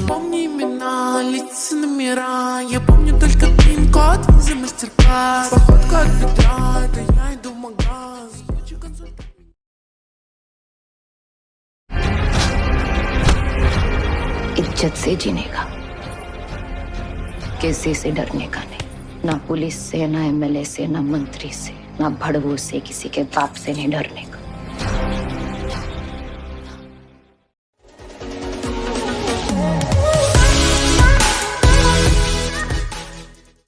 Помни имена, лица номера. Я помню только пин-код, виза, мастер-класс. Походка от бедра, это я иду в магаз. इज्जत से जीने का, किसी से डरने का नहीं, ना पुलिस से, ना एमएलए से, ना मंत्री से, ना भड़वों से, किसी के बाप से नहीं डरने का।